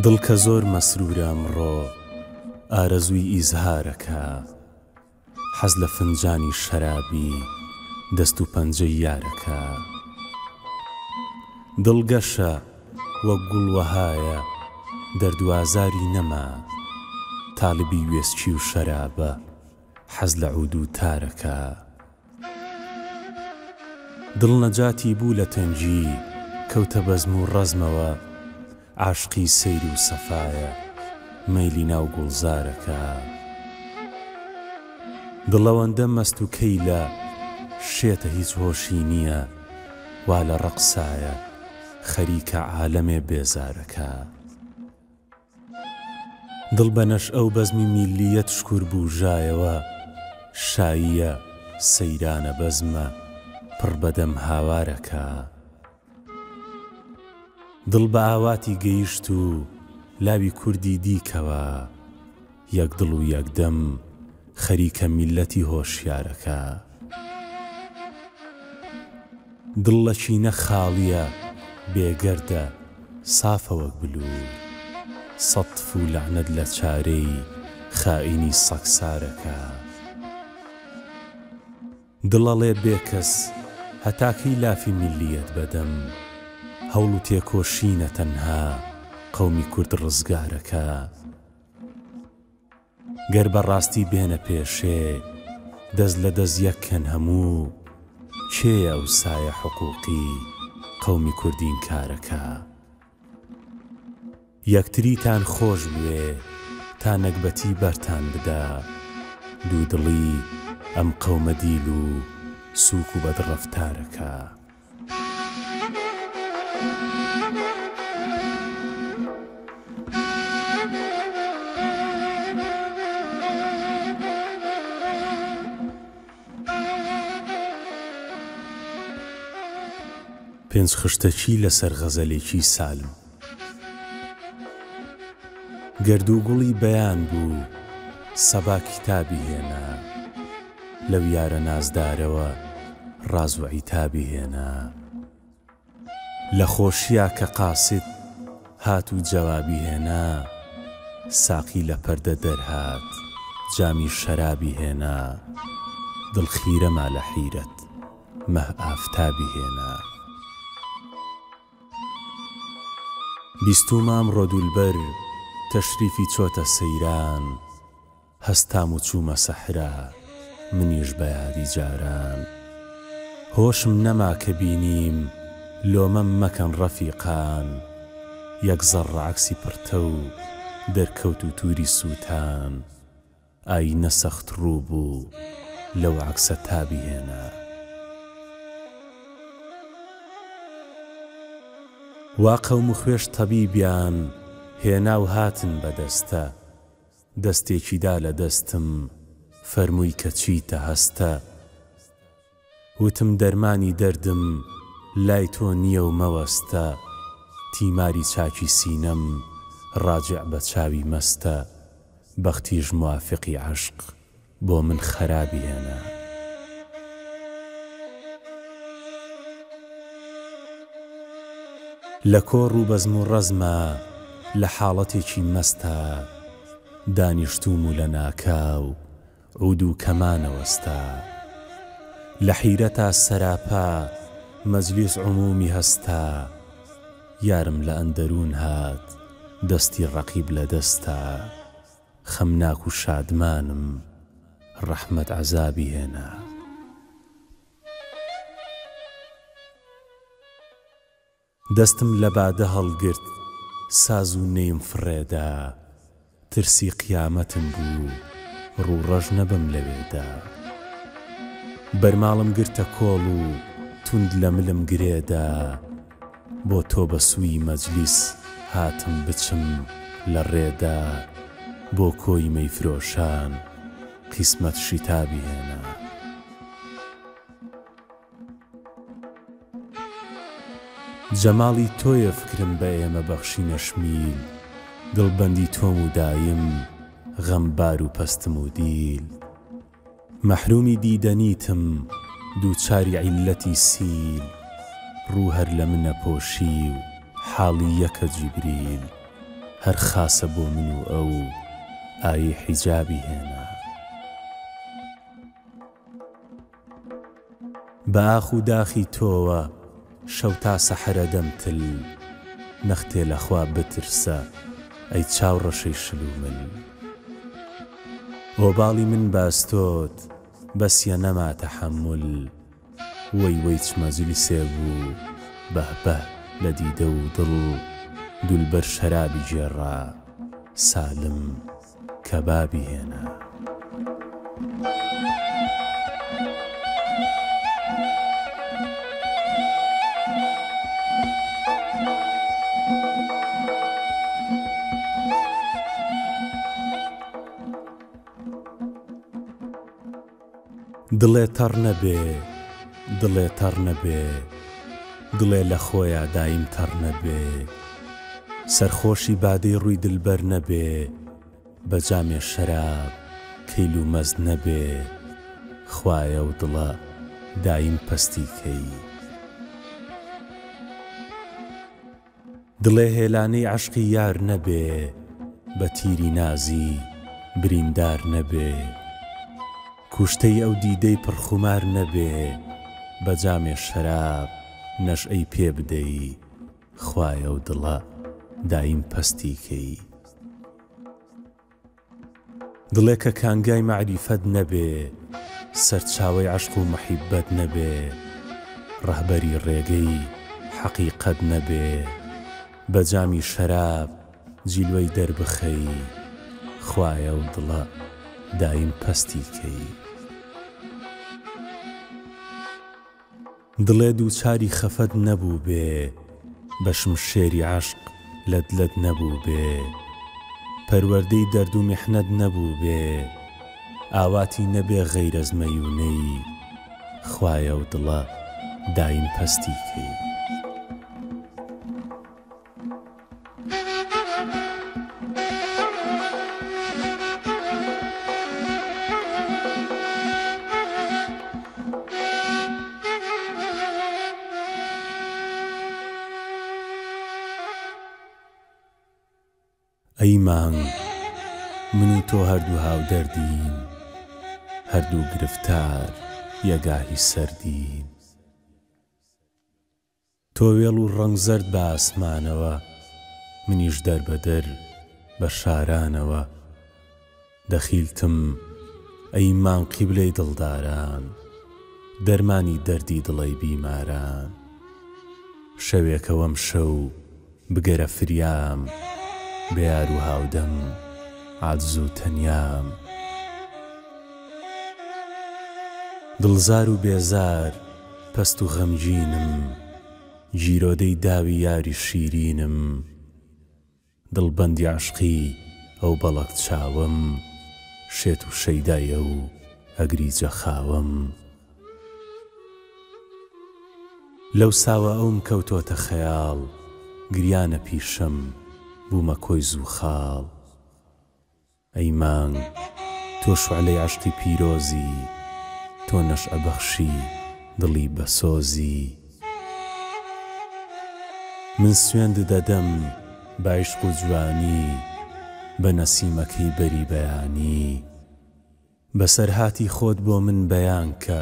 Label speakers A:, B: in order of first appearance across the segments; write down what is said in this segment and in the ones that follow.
A: دڵ کە زۆر مەسرورە ئەمڕۆ ئارەزووی ئیزهارەکە، حەز لە فنجانی شەرابی دەست و پەنجەی یارەکە. دڵگەشە وەک گوڵوەهایە دەردوازاری نەما، تاڵبی وێسکی و شەرابە حەز لە عود و تارەکە. دڵ نەجاتی بوو لە تەنگی کەوتە بەزم و ڕەزمەوە، عاشقی سەیر و سەفایە مەیلی ناو گوڵزارەکە. دڵەوەندە مەست و کەیلە شێتە هیچ هۆشی نییە، وا لە ڕەقسایە خەریکە عالەمێ بێزارەکە. دڵ بە نەشئە و بەزمی میلیەت شکور بوژایەوە، شاییە سەیرانە بەزمە پڕ بەدەم هاوارەکە. دڵ بە ئاواتی گەیشت و لاوی کوردی دیکەوە، یەک دڵ و یەکدەم خەریکە میلەتی هۆشیارەکە. دڵ لە چینە خاڵیە بێگەردە سافە وەک بلور، سەتف و لەعنەت لە چارەی خائینی سەگسارەکە. دڵەڵێ بێکەس هەتاکەی لافی میلیەت بەدەم، هەوڵ و تێکۆشینە تەنها قەومی کورد ڕزگارەکە. گەر بەڕاستی بێنە پێشێ دەست لە دەست یەککەن هەموو، کێیە ئەو سایە حقوقی قەومی کوردین کارەکە. یەکتریتان خۆش بوێ تا نەکبەتی بەرتان بدە، دوو دڵی ئەم قەومە دیل و سووک و بەدڕەفتارەکە. پێنج خشتەچی لەسەر غەزەلێکی سالم. گەردوگوڵی بەیان بوو سەبا کتابی هێنا، لەو یارە نازدارەوە ڕاز و عیتابی هێنا. لە خۆشییا کە قاسید هات و جەوابی هێنا، ساقی لە پەردە دەرهات جامی شەرابی هێنا. دڵ خیرەما لە حیرەت مەه ئافتابی هێنا. بیستومام ڕۆدولبەر تەشریفی چۆتە سەیران، هەستام و چوومە سەحرا منیش بە یادی جاران. هۆشم نەما کە بینیم لۆمەم مەکەن ڕەفیقان، یەک زەڕە عەکسی پڕتە و دەرکەوت و تووری سووتان. ئاینە سەخت ڕوو بوو لەو عەکسە تابی هێنا. وا قەوم و خوێش تەبیبیان هێنا و هاتن بەدەستە، دەستێکی دا لە دەستم فەرمووی کە چیتە هەستە. وتم دەرمانی دەردم لای تۆ نییە و مەوەستە، تیماری چاکی سینەم ڕاجع بە چاوی مەستە. بەختیش موافقی عەشق بۆ من خەرابی هێنا. لە کۆڕ و بەزم و ڕەزمە لە حاڵەتێکی مەستە، دانیشتوم و لە ناکاو عود و کەمانەوەستا. لە حیرەتا سەراپا مەجلیس عمومی هەستا، یارم لە ئەندەروون هات دەستی ڕەقیب لە دەستا. خەمناک و شادمانم ڕەحمەت عەزابی هێنا. دەستم لە بادە هەڵگرت ساز و نەیم فڕێدا، ترسی قیامەتم بوو ڕوو ڕەش نەبم لەوێدا. بەرماڵم گرتە کۆڵ و توند لە ملم گرێدا، بۆ تۆ بە سووی مەجلیس هاتم بچم لە ڕێدا. بۆ کۆی مەیفرۆشان قیسمەت شیتابی هێنا. جەماڵی تۆیە فکرم بە ئێمە بەخشی نەشمیل، دڵبەندی تۆم و دایم غەمبار و پەستم و دیل. مەحرومی دیدەنیتم دووچاری عیلەتی سیل، ڕوو هەر لە منە پۆشی و حاڵی یەکە جیبریل. هەر خاسە بۆ من و ئەو ئایی حیجابی هێنا. بە ئاخ و داخی تۆوە شەو تا سەحرە دەمتل، نەختێ لەخوا بترسە ئەی چاوڕەشەی شلومل. ئۆباڵی من باستۆت بەسیە نەما تەحەمل، وەی وەی چمەزولی سێبوو بەهبە لە دیدە و دڵ. دولبەر شەرابی گێڕا سالم کەبابی هێنا. دڵێ تەڕ نەبێ، دڵێ تەڕ نەبێ، دڵێ لە خۆیە دایم تەڕ نەبێ. سەرخۆشی بادەی ڕووی دلبەر نەبێ، بە جامێ شەراب کەیل و مەز نەبێ. خوایە و دڵە دایم پەستیکەی. دڵێ هێلانەی عەشقی یار نەبێ، بە تیری نازی بریندار نەبێ. کوشتەی ئەو دیدەی پڕخومار نەبێ، بە جامێ شەراب نەشئەی پێ بدەی. خوایە و دڵە دایم پەستیکەی. دڵێ کە کانگای مەعریفەت نەبێ، سەرچاوەی عەشق و مەحیبەت نەبێ. ڕەهبەری ڕێگەی حەقیقەت نەبێ، بە جامی شەراب جیلوەی دەربخەی. خوایە و دڵە دایم پەستیکەی. دڵێ دووچاری خەفەت نەبوو بێ، بە شمشێری عەشق لەدلەت نەبوو بێ. پەروەردەی دەرد و میحنەت نەبوو بێ، ئاواتی نەبێ غەیرە زمەیونەی. خوایە و دڵە دایم پەستیکەی. ئەی مانگ، من و تۆ هەردوو هاودەردین، هەردوو گرفتار یەگاهی سەردین. تۆ وێڵ و ڕەنگ زەرد بە ئاسمانەوە، منیش دەربەدەر بە شارانەوە. دەخیلتم ئەی مانگ قیبلەی دڵداران، دەرمانی دەردی دڵی بیماران. شەوێکەوەم شەو بگەرە فریام، بە یار و هاودەم عاجز و تەنیام. دڵزار و بێزار پەست و غەمگینم، گیرۆدەی داوی یاری شیرینم. دڵبەندی عەشقی ئەو بەڵەک چاوم، شێت و شەیدایە و ئەگری جەخاوم. لەو ساوە ئەوم کەوتۆتە خەیاڵ، گریانە پیشەم بوومە کۆی زوو خاڵ. ئەی مانگ، تۆ شوعلەی عەشقی پیرۆزی، تۆ نەشئە بەخشی دڵی بەسۆزی. من سوێند دەدەم بە عیشق و جوانی، بە نەسیمەکەی بەری بەیانی. بەسەرهاتی خۆت بۆ من بەیان کە،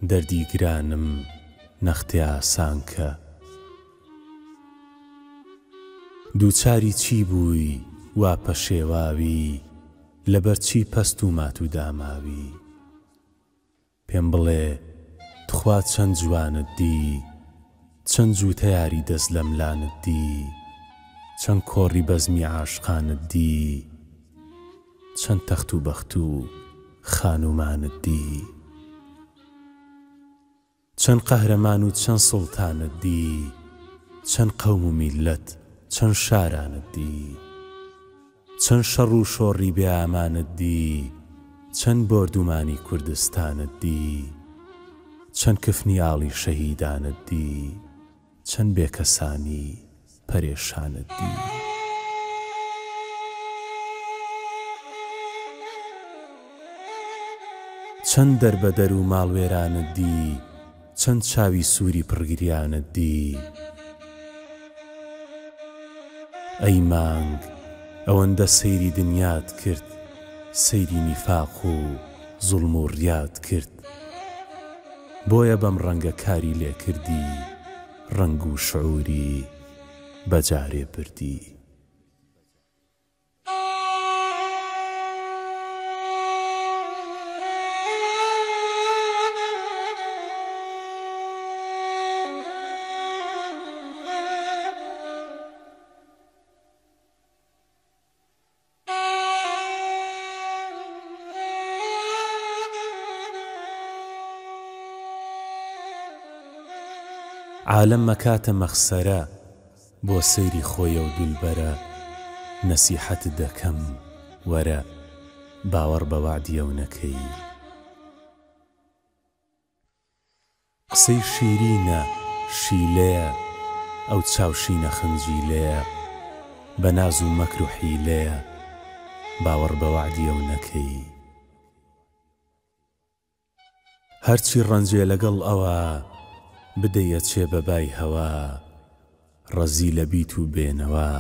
A: دەردی گرانم نەختێ ئاسان کە. دووچاری چی بووی وا پەشێواوی، لەبەر چی پەست و مات و داماوی. پێم بڵێ تخوا چەند جوانت دی، چەند جووتە یاری دەست لە ملانت دی. چەند کۆڕی بەزمی عاشقانت دی، چەند تەخت و بەخت و خانومانت دی. چەند قەهرەمان و چەند سوڵتانت دی، چەند قەوم و میلەت چەند شارانت دی. چەند شەڕ و شۆڕی بێ ئامانت دی، چەند بۆردومانی کوردستانت دی. چەند کفنی ئاڵی شەهیدانت دی، چەند بێکەسانی پەرێشانت دی. چەند دەربەدەر و ماڵوێرانت دی، چەند چاوی سووری پڕگریانت دی. ئەی مانگ، ئەوەندە سەیری دنیات کرد، سەیری نیفاق و زوڵم و ڕیات کرد. بۆیە بەم ڕەنگە کاری لێ کردی، ڕەنگ و شعوری بەجارێ بردی. عالم مەکاتە مەخسەرە بۆ سەیری خۆیە و دولبەرە. نەسیحەت دەکەم وەرە، باوەڕ بە وعدیە و نەکەی. قسەی شیرینە شیلەیە، ئەو چاوشینە خنجیلەیە. بە ناز و مەکر و حیلەیە، باوەڕ بە وعدیە و نەکەی. هەرچی ڕەنجێ لەگەڵ ئەوە، بدەیە چێ بەبای هەوا. ڕەزی لە بیت و بێنەوە،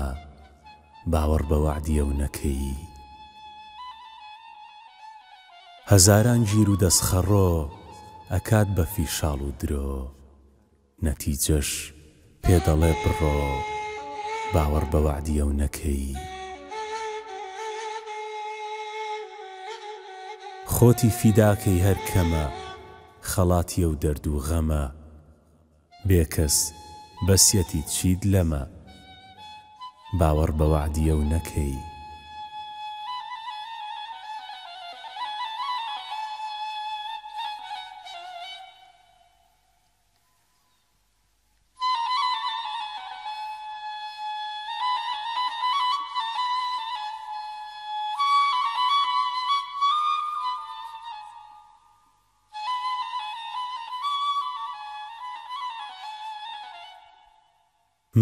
A: باوەڕ بە وعدیە و نەکەی. هەزاران گیر و دەستخەڕۆ، ئەکات بە فیشاڵ و درۆ. نەتیجەش پێ دەڵێ بڕۆ، باوەڕ بە وعدیە و نەکەی. خۆتی فیداکەی هەر کەمە، خەڵاتیە و دەرد و غەمە. بێکەس بەسیەتی چیت لەمە، باوەڕ بە وعدیە و نەکەی.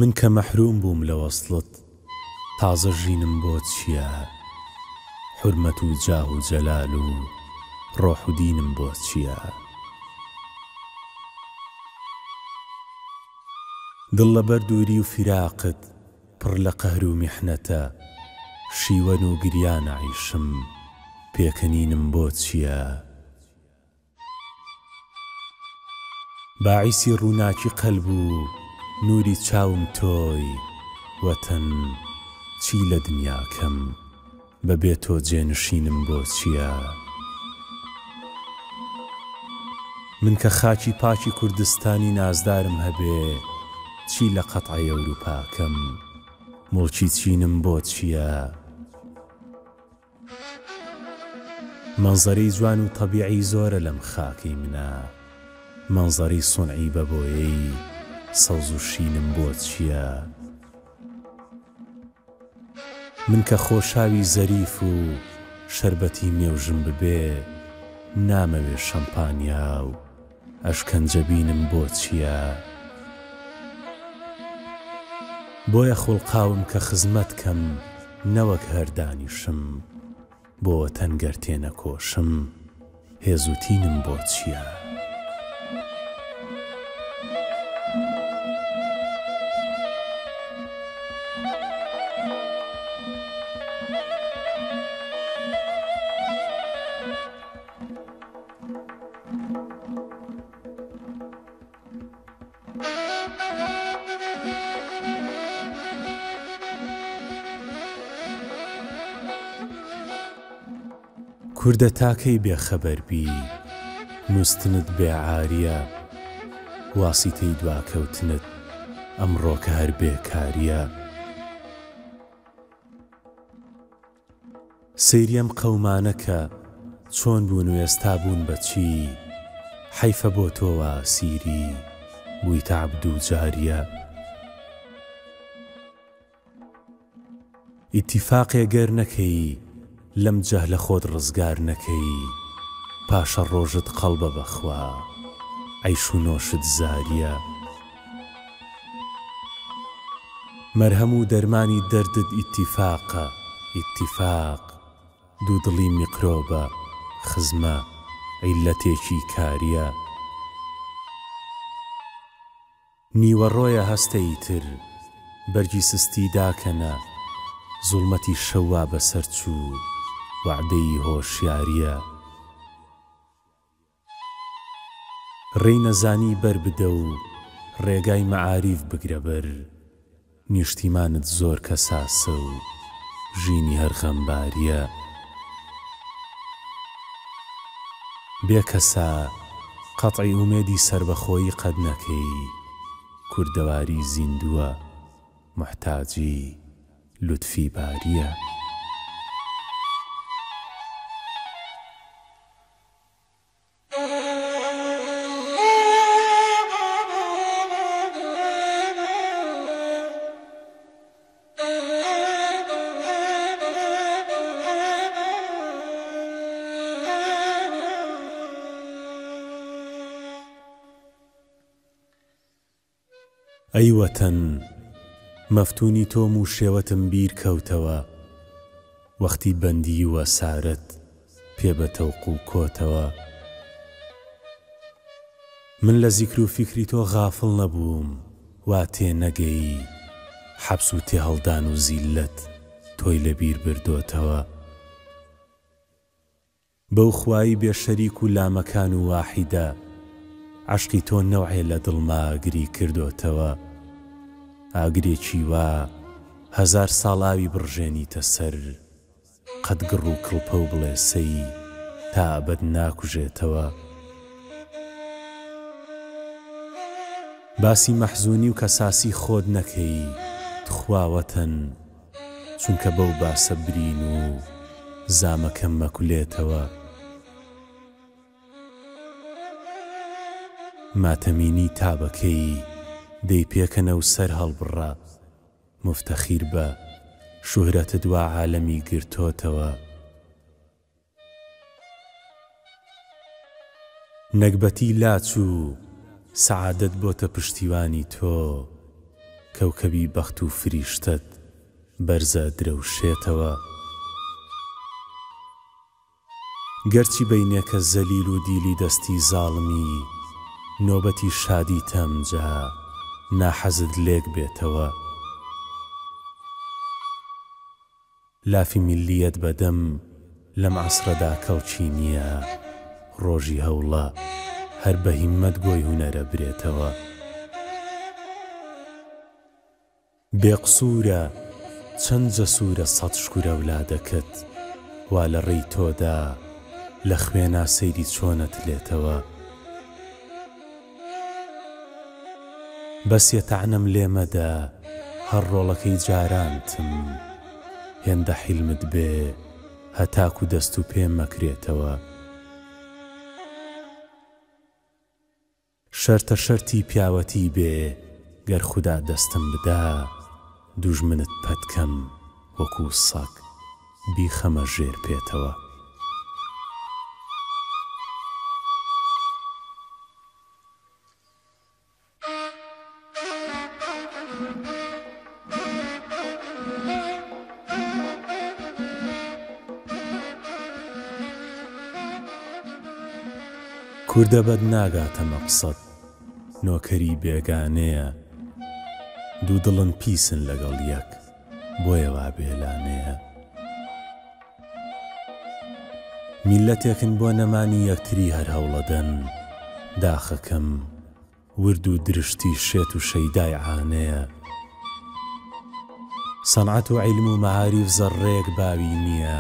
A: من کە مەحروم بووم لە وەسڵت، تازە ژینم بۆ چییە؟ حورمەت و جاه و جەلال و ڕۆح و دینم بۆ چییە؟ دڵ لە بەردووری و فیراقت پڕ لە قەهر و میحنەتە. شیوەن و گریان عیشم، پێکەنینم بۆ چییە؟ باعیسی ڕووناکی قەلب و نوری چاوم تۆی. وەتەن چی لە دنیاکەم، بەبێ تۆ جێنشینم بۆ چییە؟ من کە خاکی پاکی کوردستانی نازدارم هەبێ، چی لە قەتعی ئەوروپاکەم، موڵکی چینم بۆ چییە؟ مەنزەرەی جوان و تەبیعی زۆرە لەم خاکەی منە. مەنزەرەی سونعی بەبۆیەی، سەوز و شینم بۆ چییە؟ من کە خۆشاوی زەریف و شەربەتی مێوژم ببێ، نامەوێ شەمپانیا و ئەشکەنجەبینم بۆ چییە؟ بۆیە خوڵقاوم کە خزمەت کەم، نەوەک هەردانیشم. بۆ وەتەن گەر تێنەکۆشم، هێز و تینم بۆ چییە؟ کوردە تاکەی بێخەبەر بی، نووستنت بێعاریە. واسیتەی دواکەوتنت ئەمڕۆکە هەر بێکاریە. سەیریم قەومانەکە چۆن بوون و ئێستا بوون بەچی. حەیفە بۆ تۆوە سیری، بوویتە عەبد و جاریە. ئیتیفاقێ گەر نەکەی، لەم جەهلە خۆت ڕزگار نەکەی. پاشە ڕۆژت قەڵبە بەخوا، عەیش و نۆشت زاریە. مەرهەم و دەرمانی دەردت ئیتیفاقە. ئیتیفاق دوودڵی میقرۆبە، خزمە عیلەتێکی کاریە. نیوەڕۆیە هەستەی تر، بەرگی سستی داکەنە. زوڵمەتی شەوا بەسەر چوو وعدەی هۆشیاریە ڕێی نەزانی بەربدە و ڕێگای مەعاریف بگرە بەر نیشتیمانت زۆر کەساسە و ژینی هەر غەمباریە بێ کەسا قەتعی ئومێدی سەربەخۆیی قەت نەکەی کوردەواری زیندووە محتاجی لوتفی باریە ئەی وەتەن مەفتونی تۆم و شێوەتم بیر کەوتەوە وەختی بەندی وە سارت پێ بە تەوق و کۆتەوە من لە زیکر و فیکری تۆ غافڵ نەبووم وا تێ نەگەی حەبس و تێ هەڵدان و زیلەت تۆی لەبیر بردۆتەوە بەو خوایی بێ شەریک و لامەکان و واحیدە عەشقی تۆ نەوعێ لە دڵما ئاگری کردۆتەوە ئاگرێکی وا هەزار ساڵ ئاوی بڕژێنیتە سەر قەت گڕ و کڵپە و بڵێسەی تا ئەبەد ناکوژێتەوە باسی مەحزونی و کەساسی خۆت نەکەی تخواوەتەن چونکە بەو باسە برین و زامەکەم مەکولێتەوە ماتەمینی تابەکەی دەی پێکەنە و سەر هەڵبڕە مفتەخیر بە شوهرەتت وا عالەمی گرتۆتەوە نەکبەتی لاچ و سەعادەت بۆتە پشتیوانی تۆ کەوکەبی بەخت و فریشتت بەرزە درەوشێتەوە گەرچی بەینێکە زەلیل و دیلی دەستی زاڵمی نۆبەتی شادی تەمجا ناحەزت لێک بێتەوە لافی میلیەت بەدەم لەم عەسرەدا کەڵکی نییە ڕۆژی هەوڵە هەر بە هیممەت گۆی هونەرە برێتەوە بێقسوورە چەند جەسوورە سەد شکورە ئەولادەکەت وا لە ڕێی تۆدا لە خوێنا سەیری چۆنت لێتەوە بەسیە تەعنەم لێمەدا هەر ڕۆڵەکەی جارانتم هێندە حیلمت بێ هەتاکو دەست و پێم مەکرێتەوە شەرتە شەرتی پیاوەتی بێ گەر خودا دەستم بدا دوژمنت پەتکەم وەکو سەگ بیخەمە ژێر پێتەوە کوردە بەد ناگاتە مەقسەد نۆکەری بێگانەیە دوو دڵن پیسن لەگەڵ یەک بۆیە وا بێلانەیە میلەتێکن بۆ نەمانی یەکتری هەر هەوڵەدەن داخەکەم ورد و درشتی شێت و شەیدای عانەیە سەنعەت و عیلم و مەعاریف زەڕێک باوی نییە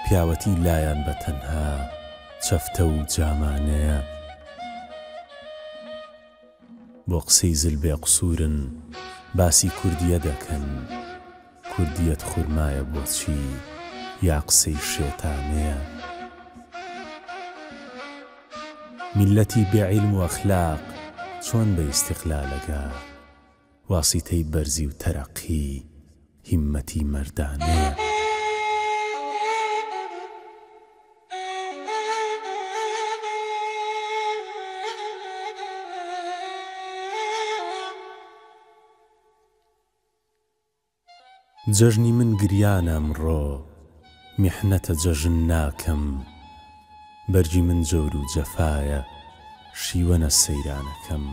A: پیاوەتی لایەن بە تەنها چەفتە و جامانەیە بۆ قسەی زل بێ قسوورن باسی کوردیە دەکەن کوردیەت خورمایە بۆچی یا قسەی شێتانەیە میلەتی بێعیلم و ئەخلاق چۆن بە ئیستیقلالەگا واسیتەی بەرزی و تەرەقی هیممەتی مەردانەیە جەژنی من گریانە ئەمڕۆ میحنەتە جەژن ناکەم بەرگی من جەور و جەفایە شیوەنە سەیرانەکەم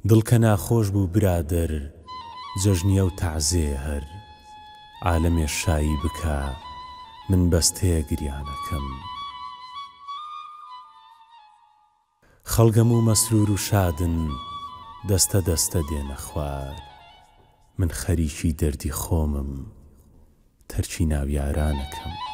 A: دڵکە ناخۆش بوو برادەر جەژنیە و تەعزیە هەر عالەمێ شایی بکە من بەستەیە گریانەکەم. خەڵگەم و مەسرور و شادن دەستە دەستە دێنە خوار، من خەریکی دەردی خۆمم تەرکی ناو یارانەکەم.